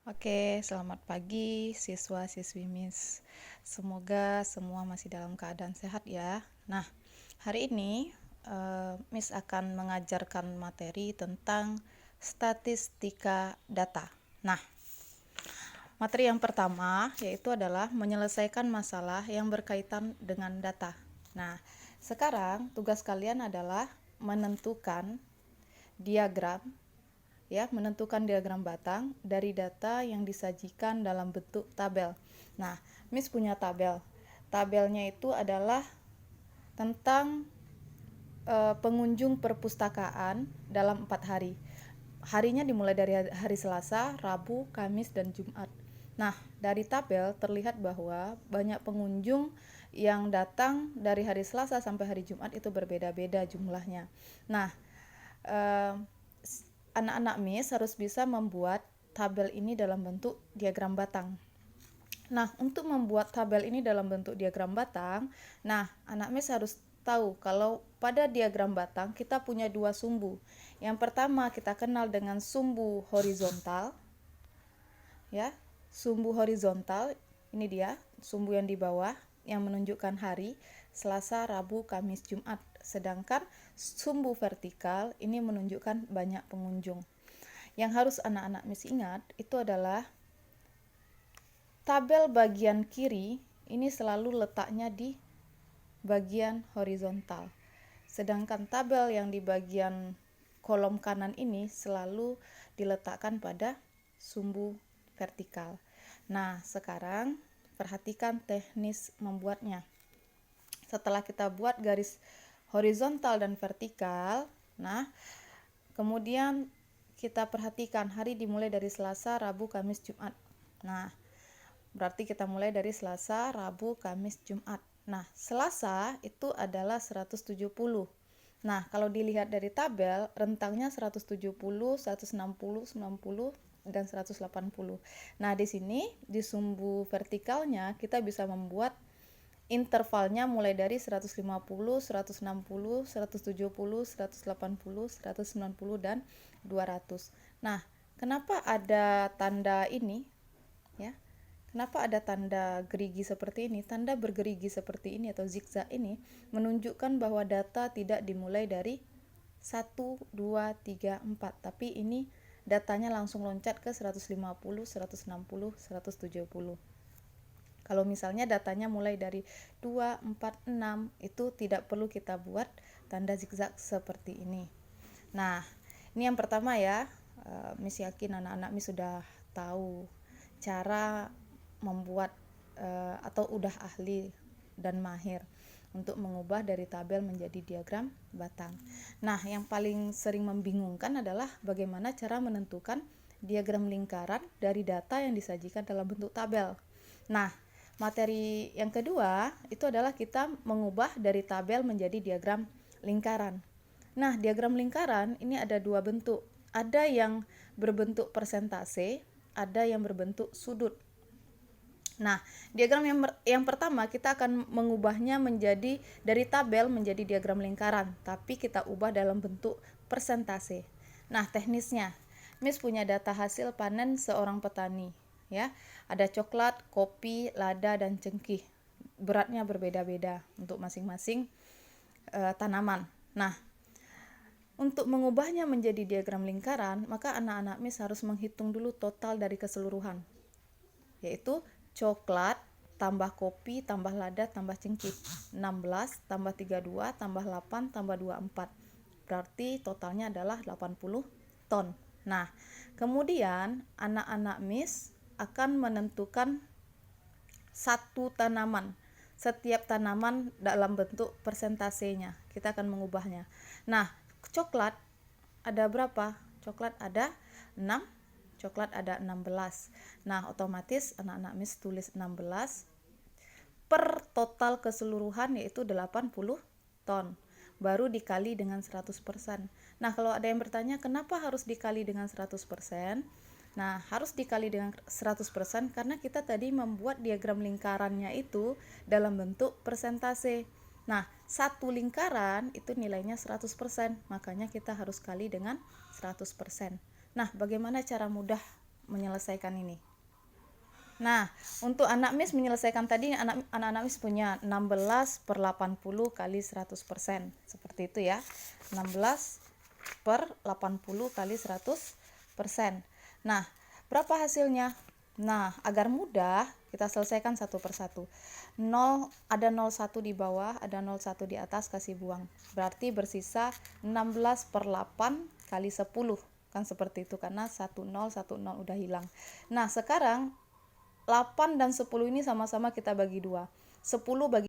Oke, selamat pagi siswa-siswi Miss. Semoga semua masih dalam keadaan sehat ya. Nah, hari ini Miss akan mengajarkan materi tentang statistika data. Nah, materi yang pertama yaitu adalah menyelesaikan masalah yang berkaitan dengan data. Nah, sekarang tugas kalian adalah menentukan diagram menentukan diagram batang dari data yang disajikan dalam bentuk tabel. Nah, Miss punya tabel. Tabelnya itu adalah tentang pengunjung perpustakaan dalam 4 hari. Harinya dimulai dari hari Selasa, Rabu, Kamis, dan Jumat. Nah, dari tabel terlihat bahwa banyak pengunjung yang datang dari hari Selasa sampai hari Jumat itu berbeda-beda jumlahnya. Nah, anak-anak Miss harus bisa membuat tabel ini dalam bentuk diagram batang. Nah, untuk membuat tabel ini dalam bentuk diagram batang, anak Miss harus tahu kalau pada diagram batang kita punya dua sumbu. Yang pertama kita kenal dengan sumbu horizontal. Ya, sumbu horizontal ini dia, sumbu yang di bawah yang menunjukkan hari Selasa, Rabu, Kamis, Jumat. Sedangkan sumbu vertikal ini menunjukkan banyak pengunjung. Yang harus anak-anak Miss ingat itu adalah tabel bagian kiri ini selalu letaknya di bagian horizontal. Sedangkan tabel yang di bagian kolom kanan ini selalu diletakkan pada sumbu vertikal. Nah, sekarang perhatikan teknis membuatnya. Setelah kita buat garis horizontal dan vertikal, kemudian kita perhatikan hari dimulai dari Selasa, Rabu, Kamis, Jumat. Nah, berarti kita mulai dari Selasa, Rabu, Kamis, Jumat. Nah, Selasa itu adalah 170. Nah, kalau dilihat dari tabel, rentangnya 170, 160, 90, dan 180. Nah, di sini di sumbu vertikalnya kita bisa membuat intervalnya mulai dari 150, 160, 170, 180, 190, dan 200. Nah, kenapa ada tanda ini? Ya, kenapa ada tanda gerigi seperti ini? Tanda bergerigi seperti ini atau zigzag ini menunjukkan bahwa data tidak dimulai dari 1, 2, 3, 4, tapi ini datanya langsung loncat ke 150, 160, 170. Kalau misalnya datanya mulai dari 2, 4, 6, itu tidak perlu kita buat tanda zigzag seperti ini. Nah, ini yang pertama ya. Miss yakin anak-anak Miss sudah tahu cara membuat atau udah ahli dan mahir untuk mengubah dari tabel menjadi diagram batang. Nah, yang paling sering membingungkan adalah bagaimana cara menentukan diagram lingkaran dari data yang disajikan dalam bentuk tabel. Nah, materi yang kedua itu adalah kita mengubah dari tabel menjadi diagram lingkaran. Nah, diagram lingkaran ini ada dua bentuk. Ada yang berbentuk persentase, ada yang berbentuk sudut. Nah, diagram yang pertama kita akan mengubahnya menjadi dari tabel menjadi diagram lingkaran, tapi kita ubah dalam bentuk persentase. Nah, teknisnya, Miss punya data hasil panen seorang petani, ya. Ada coklat, kopi, lada, dan cengkih. Beratnya berbeda-beda untuk masing-masing tanaman. Nah, untuk mengubahnya menjadi diagram lingkaran, maka anak-anak Miss harus menghitung dulu total dari keseluruhan, yaitu coklat tambah kopi tambah lada tambah cengkih, 16 tambah 32 tambah 8 tambah 24, berarti totalnya adalah 80 ton. Nah, kemudian anak-anak Miss akan menentukan satu tanaman, setiap tanaman dalam bentuk persentasenya. Kita akan mengubahnya. Nah, coklat ada berapa? Coklat ada 6, coklat ada 16. Nah, otomatis anak-anak Miss tulis 16 per total keseluruhan yaitu 80 ton. Baru dikali dengan 100%. Nah, kalau ada yang bertanya kenapa harus dikali dengan 100%? Nah, harus dikali dengan 100% karena kita tadi membuat diagram lingkarannya itu dalam bentuk persentase. Nah, satu lingkaran itu nilainya 100%, makanya kita harus kali dengan 100%. Nah, bagaimana cara mudah menyelesaikan ini. Nah, untuk anak Miss menyelesaikan tadi, anak-anak Miss punya 16/80 kali 100%. Seperti itu ya. 16/80 kali 100%. Nah, berapa hasilnya? Nah, agar mudah, kita selesaikan satu persatu. 0, ada 01 di bawah, ada 01 di atas, kasih buang. Berarti bersisa 16/8 kali 10. Kan seperti itu, karena 10 udah hilang. Nah, sekarang 8 dan 10 ini sama-sama kita bagi 2. 10 bagi